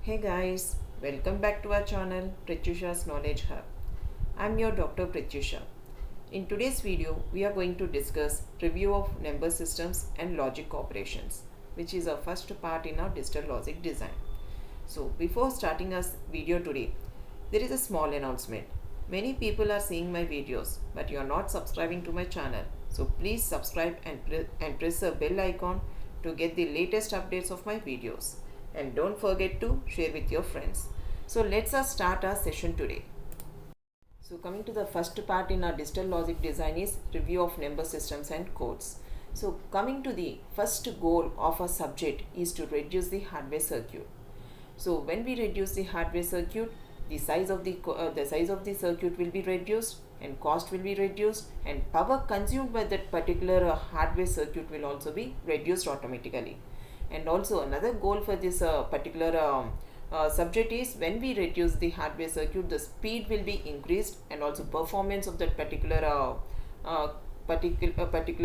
Hey guys, welcome back to our channel Pratyusha's Knowledge Hub. I'm your Dr. Pratyusha. In today's video, we are going to discuss review of number systems and logic operations, which is our first part in our digital logic design. So before starting our video today, there is a small announcement. Many people are seeing my videos, but you are not subscribing to my channel. So please subscribe and press the bell icon to get the latest updates of my videos. And don't forget to share with your friends. So let's start our session today. So coming to the first part in our digital logic design is review of number systems and codes. So coming to the first goal of a subject is to reduce the hardware circuit. So when we reduce the hardware circuit, the size of the circuit will be reduced and cost will be reduced, and power consumed by that particular hardware circuit will also be reduced automatically. And also another goal for this particular subject is when we reduce the hardware circuit, the speed will be increased and also performance of that particular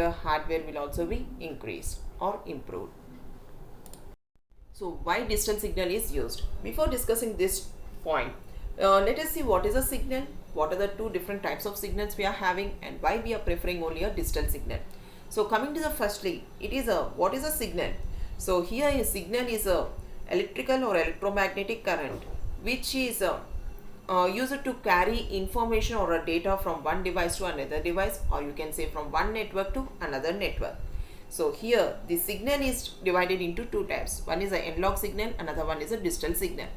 hardware will also be increased or improved. So why digital signal is used? Before discussing this point, let us see what is a signal, what are the two different types of signals we are having, and why we are preferring only a digital signal. So coming to the firstly, it is what is a signal? So here a signal is a electrical or electromagnetic current which is used to carry information or a data from one device to another device, or you can say from one network to another network. So here the signal is divided into two types. One is an analog signal, another one is a digital signal.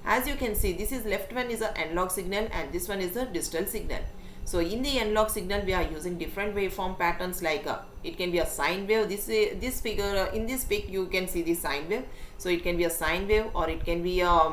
As you can see, this is left one is an analog signal and this one is a digital signal. So in the analog signal we are using different waveform patterns, like it can be a sine wave. This figure in this pic you can see the sine wave. So it can be a sine wave, or it can be a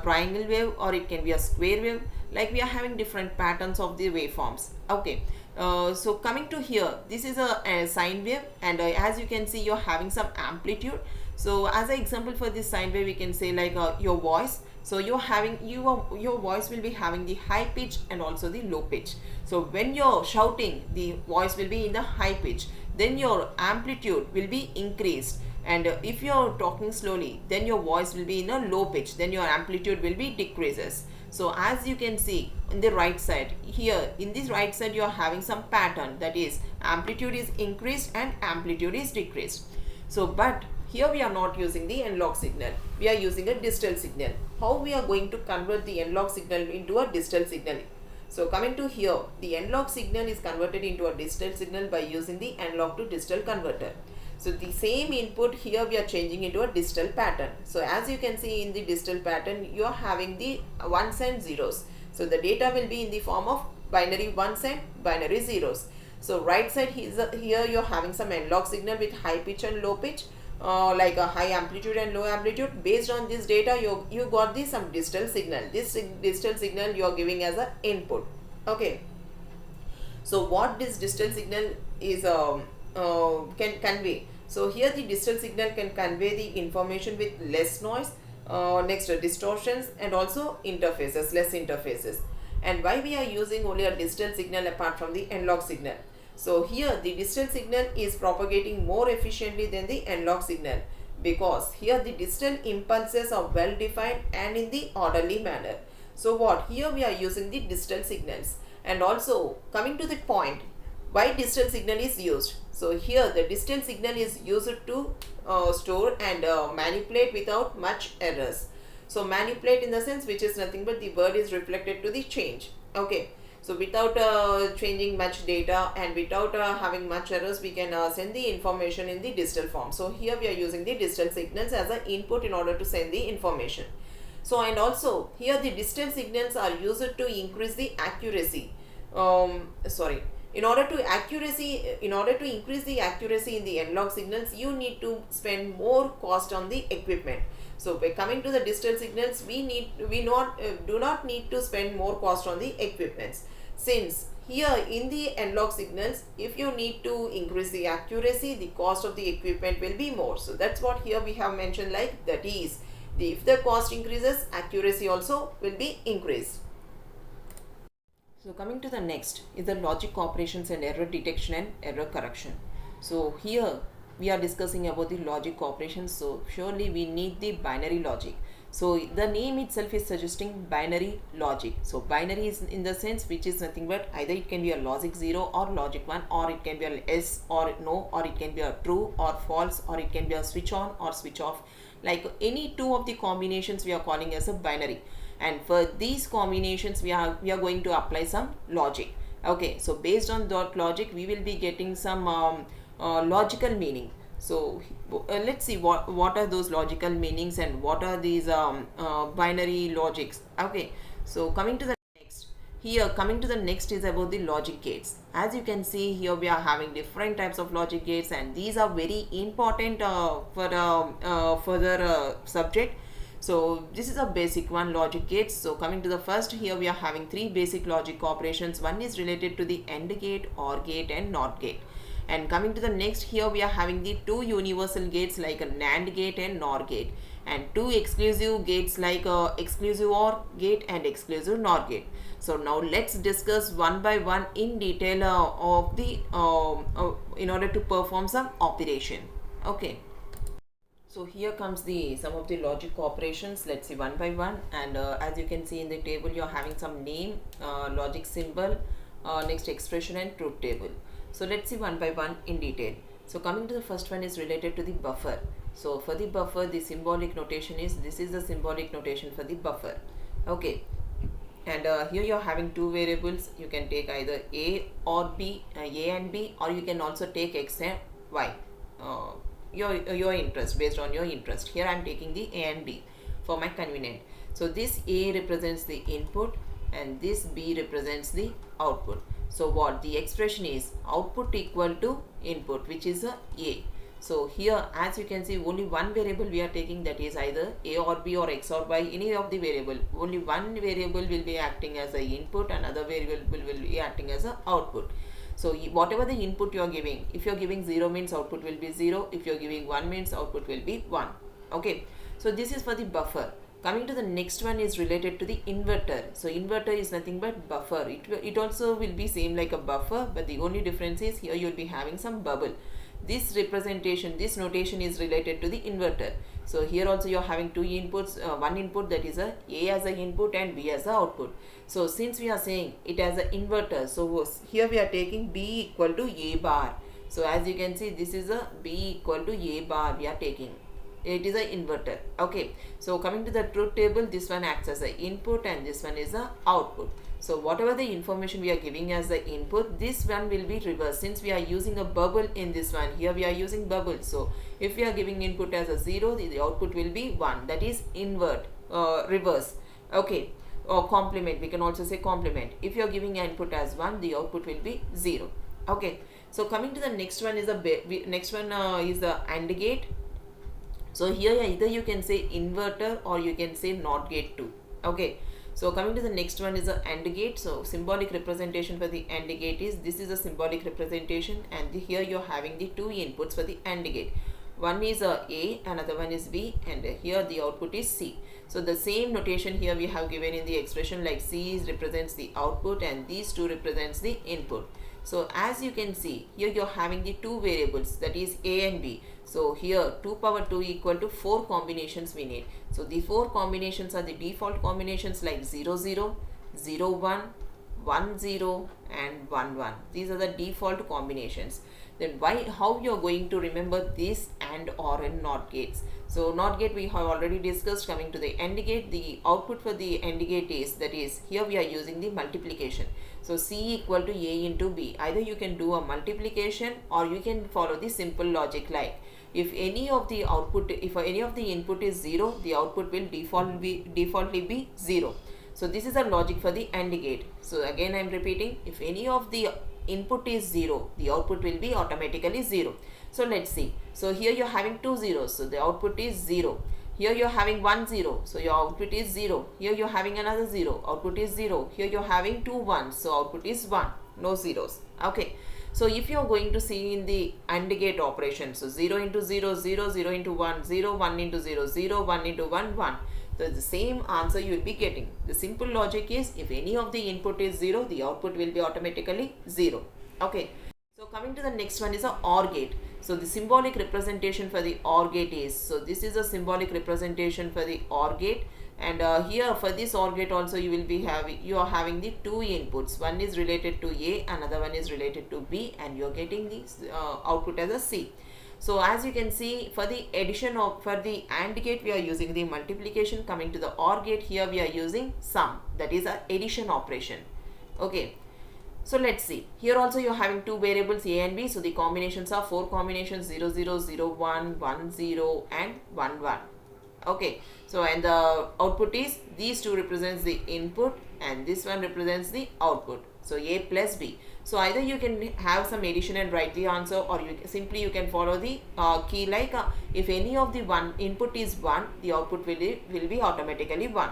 triangle wave, or it can be a square wave. Like we are having different patterns of the waveforms. Okay. So coming to here, this is a sine wave, and as you can see you're having some amplitude. So as an example for this sine wave, we can say like your voice. So you're having your voice will be having the high pitch and also the low pitch. So when you're shouting, the voice will be in the high pitch, then your amplitude will be increased, and if you're talking slowly, then your voice will be in a low pitch, then your amplitude will be decreases. So as you can see in the right side, here in this right side you are having some pattern, that is amplitude is increased and amplitude is decreased. So but here we are not using the analog signal, we are using a digital signal. How we are going to convert the analog signal into a digital signal? So coming to here, the analog signal is converted into a digital signal by using the analog to digital converter. So the same input here we are changing into a digital pattern. So as you can see in the digital pattern, you are having the ones and zeros. So the data will be in the form of binary ones and binary zeros. So right side here you are having some analog signal with high pitch and low pitch, like a high amplitude and low amplitude. Based on this data you got the some digital signal. This digital signal you are giving as a input. Okay. So what this digital signal is can convey? So here the digital signal can convey the information with less noise, next distortions, and also interfaces, less interfaces. And why we are using only a digital signal apart from the analog signal? So here the digital signal is propagating more efficiently than the analog signal, because here the digital impulses are well defined and in the orderly manner. So what here we are using the digital signals. And also coming to the point, why digital signal is used? So here the digital signal is used to store and manipulate without much errors. So manipulate in the sense which is nothing but the word is reflected to the change. Okay. So without changing much data and without having much errors, we can send the information in the digital form. So here we are using the digital signals as an input in order to send the information. So and also here the digital signals are used to increase the accuracy. In order to increase the accuracy in the analog signals, you need to spend more cost on the equipment. So by coming to the digital signals, we do not need to spend more cost on the equipments, since here in the analog signals, if you need to increase the accuracy, the cost of the equipment will be more. So that's what here we have mentioned, like that is if the cost increases, accuracy also will be increased. So coming to the next is the logic operations and error detection and error correction. So here we are discussing about the logic operations. So surely we need the binary logic. So the name itself is suggesting binary logic. So binary is in the sense which is nothing but either it can be a logic 0 or logic 1, or it can be a yes or no, or it can be a true or false, or it can be a switch on or switch off. Like any two of the combinations we are calling as a binary, and for these combinations we are going to apply some logic. Okay, so based on that logic we will be getting some logical meaning. So let's see what are those logical meanings and what are these binary logics. Okay, so coming to the next is about the logic gates. As you can see here, we are having different types of logic gates, and these are very important for further subject. So this is a basic one, logic gates. So coming to the first, here we are having three basic logic operations. One is related to the AND gate, OR gate and NOT gate. And coming to the next, here we are having the two universal gates like a NAND gate and NOR gate, and two exclusive gates like exclusive OR gate and exclusive NOR gate. So now let's discuss one by one in detail of the in order to perform some operation. Okay. So here comes the some of the logic operations. Let's see one by one. And as you can see in the table, you are having some name, logic symbol, next expression and truth table. So let's see one by one in detail. So coming to the first one is related to the buffer. So for the buffer, the symbolic notation is, this is the symbolic notation for the buffer. Okay. And here you are having two variables. You can take either A or B, A and B, or you can also take X and Y. Your interest, based on your interest. Here I am taking the A and B for my convenient. So this A represents the input and this B represents the output. So what the expression is, output equal to input, which is a A. So here as you can see, only one variable we are taking, that is either A or B or X or Y, any of the variable. Only one variable will be acting as a input, another variable will be acting as a output. So whatever the input you are giving, if you are giving 0 means output will be 0, if you are giving 1 means output will be 1. Okay, so this is for the buffer. Coming to the next one is related to the inverter. So inverter is nothing but buffer. It also will be same like a buffer, but the only difference is here you will be having some bubble. This representation, this notation is related to the inverter. So here also you are having two inputs, one input, that is a as an input and B as the output. So since we are saying it as an inverter, so here we are taking B equal to A bar. So as you can see, this is a B equal to A bar we are taking. It is an inverter. Okay, so coming to the truth table, this one acts as an input and this one is a output. So whatever the information we are giving as the input, this one will be reversed. Since we are using a bubble in this one, here we are using bubble. So if we are giving input as a 0, the output will be 1. That is invert, reverse. Okay, or complement. We can also say complement. If you are giving input as 1, the output will be 0. Okay. So coming to the next one is the AND gate. So here either you can say inverter or you can say NOT gate too. Okay. So coming to the next one is the AND gate. So symbolic representation for the AND gate is, this is a symbolic representation, and here you are having the two inputs for the AND gate. One is A, another one is B, and here the output is C. So the same notation here we have given in the expression, like C represents the output and these two represents the input. So as you can see, here you are having the two variables, that is A and B. So here 2 power 2 equal to 4 combinations we need. So the 4 combinations are the default combinations like 0 0, 0 1, 1 0 and 1 1. These are the default combinations. Then how you are going to remember this AND OR and NOT gates? So NOT gate we have already discussed. Coming to the AND gate, the output for the AND gate is, that is here we are using the multiplication. So C equal to A into B. Either you can do a multiplication or you can follow the simple logic, like if any of the input is 0, the output will defaultly be 0. So this is a logic for the AND gate. So again I am repeating, if any of the input is 0, the output will be automatically 0. So let's see. So here you are having two zeros, so the output is 0. Here you are having 1 0, so your output is 0. Here you are having another 0, output is 0. Here you are having two 1s, so output is 1, no zeros. Okay. So if you are going to see in the AND gate operation, so 0 into 0, 0, 0 into 1, 0, 1 into 0, 0, 1 into 1, 1. So the same answer you will be getting. The simple logic is, if any of the input is 0, the output will be automatically 0. Okay. So coming to the next one is a OR gate. So the symbolic representation for the OR gate is, so this is a symbolic representation for the OR gate, and here for this OR gate also you are having the two inputs. One is related to A, another one is related to B, and you are getting the output as a C. So as you can see, for the addition for the AND gate we are using the multiplication. Coming to the OR gate, here we are using sum, that is a addition operation. Okay. So let's see. Here also you are having two variables A and B. So the combinations are 4 combinations: 0, 0, 0, 1, 1, 0 and 1, 1. Okay. So and the output is, these two represents the input and this one represents the output. So A plus B. So either you can have some addition and write the answer, or you can follow the key like if any of the one input is 1, the output will be automatically 1.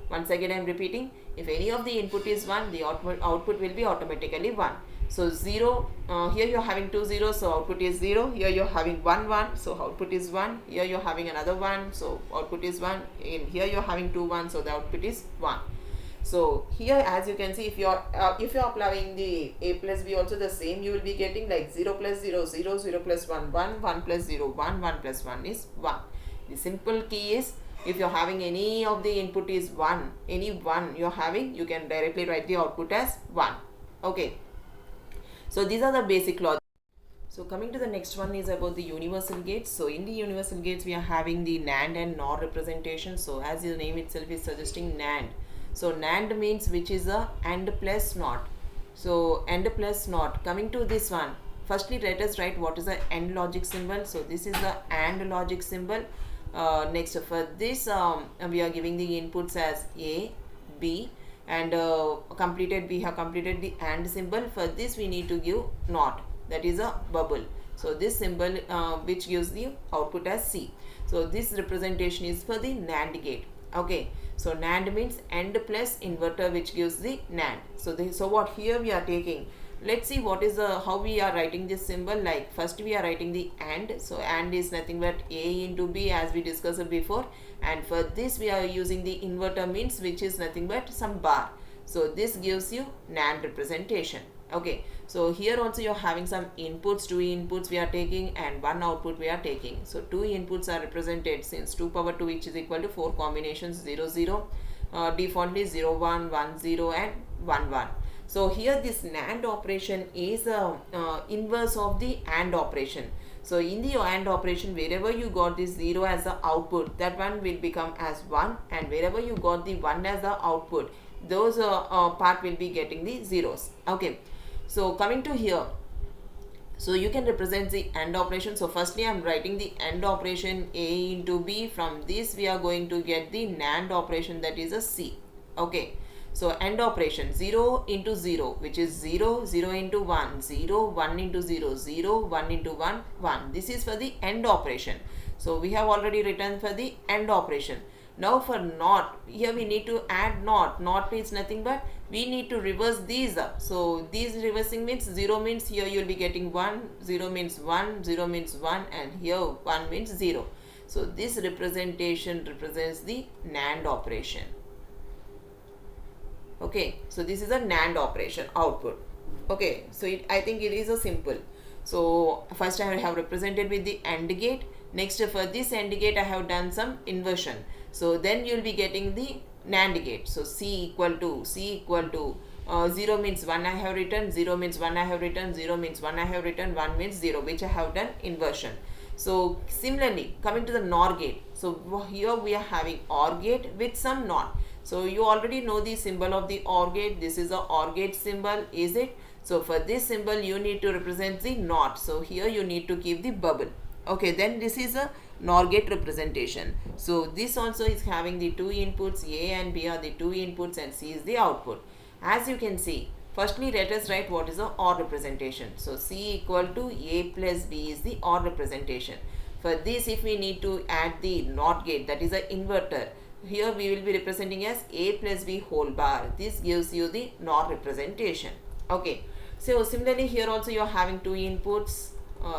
Once again I am repeating, if any of the input is 1, the output will be automatically 1. So 0, here you are having two zeros, so output is 0. Here you are having 1, 1, so output is 1. Here you are having another 1, so output is 1. In here you are having 2 1, so the output is 1. So here as you can see, if you are applying the A plus B also the same, you will be getting like 0 plus 0, 0, 0 plus 1, 1, 1 plus 0, 1, 1 plus 1 is 1. The simple key is, if you are having any of the input is 1, any 1 you are having, you can directly write the output as 1. Okay. So these are the basic logic. So coming to the next one is about the universal gates. So in the universal gates we are having the NAND and NOR representation. So as the name itself is suggesting, NAND. So NAND means which is a AND plus NOT. So AND plus NOT. Coming to this one, firstly let us write what is the AND logic symbol. So this is the AND logic symbol. Next for this we are giving the inputs as A, B, and we have completed the AND symbol. For this we need to give NOT, that is a bubble. So this symbol which gives the output as C. So this representation is for the NAND gate. Okay. So NAND means AND plus inverter which gives the NAND. So what here we are taking, let's see what is how we are writing this symbol. Like first we are writing the AND. So AND is nothing but A into B, as we discussed before, and for this we are using the inverter means which is nothing but some bar. So this gives you NAND representation. Okay, so here also you are having some inputs, 2 inputs we are taking and 1 output we are taking. So 2 inputs are represented, since 2 power 2 which is equal to 4 combinations, 0, 0, defaultly 0, 1, 1, 0 and 1, 1. So here this NAND operation is inverse of the AND operation. So in the AND operation, wherever you got this 0 as the output, that one will become as 1, and wherever you got the 1 as the output, those part will be getting the zeros. Okay. So coming to here, so you can represent the AND operation. So firstly I am writing the AND operation A into B. From this we are going to get the NAND operation, that is a C. Okay. So AND operation 0 into 0 which is 0, 0 into 1, 0, 1 into 0, 0, 1 into 1, 1. This is for the AND operation. So we have already written for the AND operation. Now for NOT, here we need to add NOT. NOT means nothing but we need to reverse these up. So these reversing means 0 means here you will be getting 1, 0 means 1, 0 means 1, and here 1 means 0. So this representation represents the NAND operation. Okay, so this is a NAND operation output. Okay, so I think it is a simple. So first I have represented with the AND gate. Next for this AND gate I have done some inversion. So then you will be getting the NAND gate. So C equal to 0 means 1 I have written, 0 means 1 I have written, 0 means 1 I have written, 1 means 0, which I have done inversion. So similarly coming to the NOR gate. So here we are having OR gate with some NOT. So you already know the symbol of the OR gate. This is a OR gate symbol, is it? So for this symbol you need to represent the NOT. So here you need to keep the bubble. Okay, then this is a NOR gate representation. So this also is having the 2 inputs, A and B are the 2 inputs and C is the output. As you can see, firstly let us write what is the OR representation. So C equal to A plus B is the OR representation. For this, if we need to add the NOT gate, that is an inverter, here we will be representing as A plus B whole bar. This gives you the NOR representation. Okay, so similarly here also you are having 2 inputs.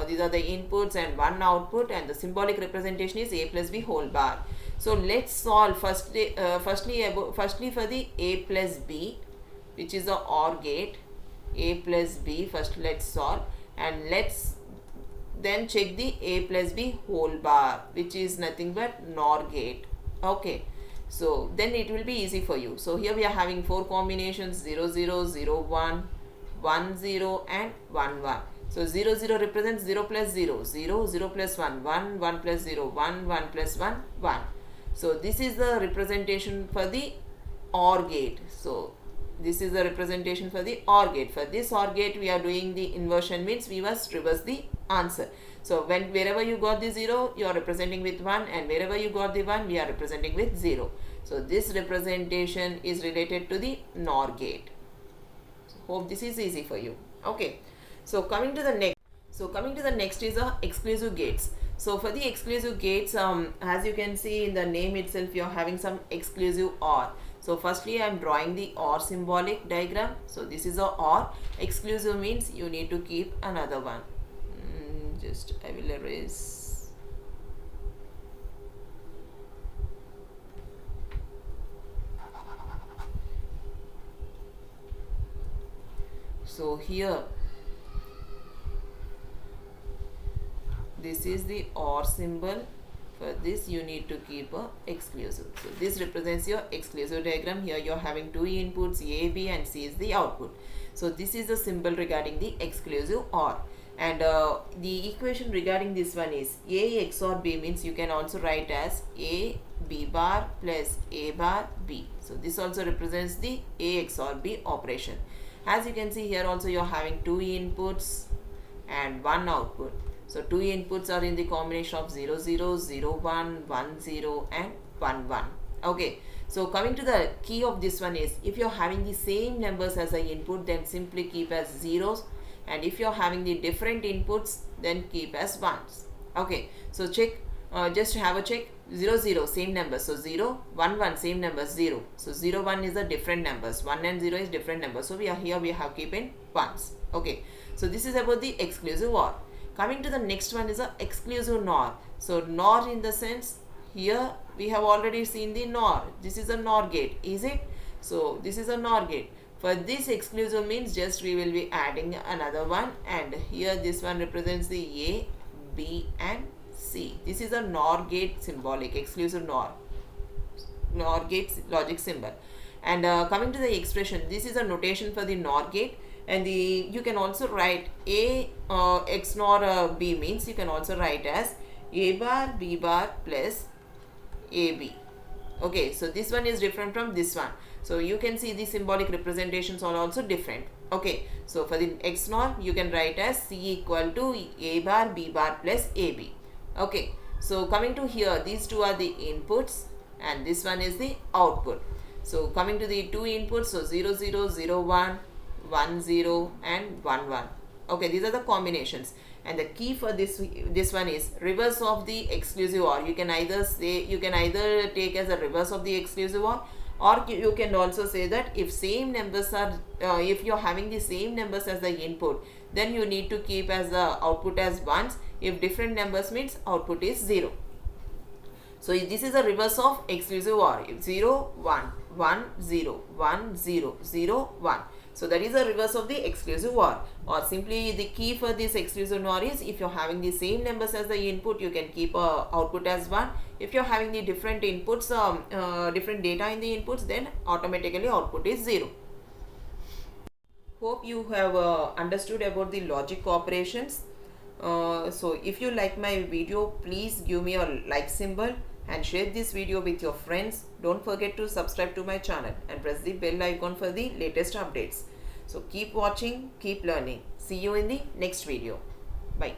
These are the inputs and 1 output, and the symbolic representation is A plus B whole bar. So let's solve firstly for the A plus B, which is the OR gate. A plus B, first let's solve. and let's then check the a plus b whole bar, which is nothing but NOR gate. Okay, so then it will be easy for you. So here we are having 4 combinations: 0 0 0 1 1 0 and 1 1. So 0 0 represents 0 plus 0, 0 0 plus 1, 1 1 plus 0, 1 1 plus 1, 1. So this is the representation for the OR gate. So this is the representation for the OR gate. For this OR gate, we are doing the inversion, means we must reverse the answer. So wherever you got the 0, you are representing with 1, and wherever you got the 1, we are representing with 0. So this representation is related to the NOR gate. So hope this is easy for you. Okay. So coming to the next is exclusive gates. So for the exclusive gates, as you can see in the name itself, you are having some exclusive OR. So firstly, I am drawing the OR symbolic diagram. So this is a OR. Exclusive means you need to keep another one. I will erase. So here, this is the OR symbol. For this, you need to keep a exclusive. So this represents your exclusive diagram. Here you are having 2 inputs, A, B, and C is the output. So this is the symbol regarding the exclusive OR. And the equation regarding this one is A XOR B, means you can also write as A B bar plus A bar B. So this also represents the A XOR B operation. As you can see here also, you are having 2 inputs and 1 output. So 2 inputs are in the combination of 0 0 0 1 1 0 and 1 1. Okay, so coming to the key of this one is, if you are having the same numbers as the input, then simply keep as zeros, and if you are having the different inputs, then keep as ones. Okay, so check, just have a check. 0 0 same numbers, so 0 1 1 same numbers, 0. So 0 1 is the different numbers, 1 and 0 is different numbers. So we have keeping ones. Okay, so this is about the exclusive OR. Coming to the next one is a exclusive NOR. So NOR, in the sense, here we have already seen the NOR. This is a NOR gate, is it? So this is a NOR gate. For this exclusive means, just we will be adding another one, and here this one represents the A, B and C. This is a NOR gate symbolic, exclusive NOR gate logic symbol. And coming to the expression, this is a notation for the NOR gate. And you can also write A XNOR B, means you can also write as A bar B bar plus AB. Okay, so this one is different from this one. So you can see the symbolic representations are also different. Okay, so for the XNOR, you can write as C equal to A bar B bar plus AB. Okay, so coming to here, these two are the inputs and this one is the output. So coming to the 2 inputs, so 0 0 0 1 1 0 and 1 1. Okay, these are the combinations, and the key for this one is reverse of the exclusive OR. You can either take as a reverse of the exclusive OR, or you can also say that if same numbers are if you're having the same numbers as the input, then you need to keep as the output as ones. If different numbers, means output is 0. So this is a reverse of exclusive OR. 0 1 1 0 1 0 0 1. So that is the reverse of the exclusive OR. Or simply the key for this exclusive OR is, if you're having the same numbers as the input, you can keep output as 1. If you're having the different inputs, different data in the inputs, then automatically output is 0. Hope you have understood about the logic operations. So if you like my video, please give me a like symbol and share this video with your friends. Don't forget to subscribe to my channel and press the bell icon for the latest updates. So keep watching, keep learning. See you in the next video. Bye.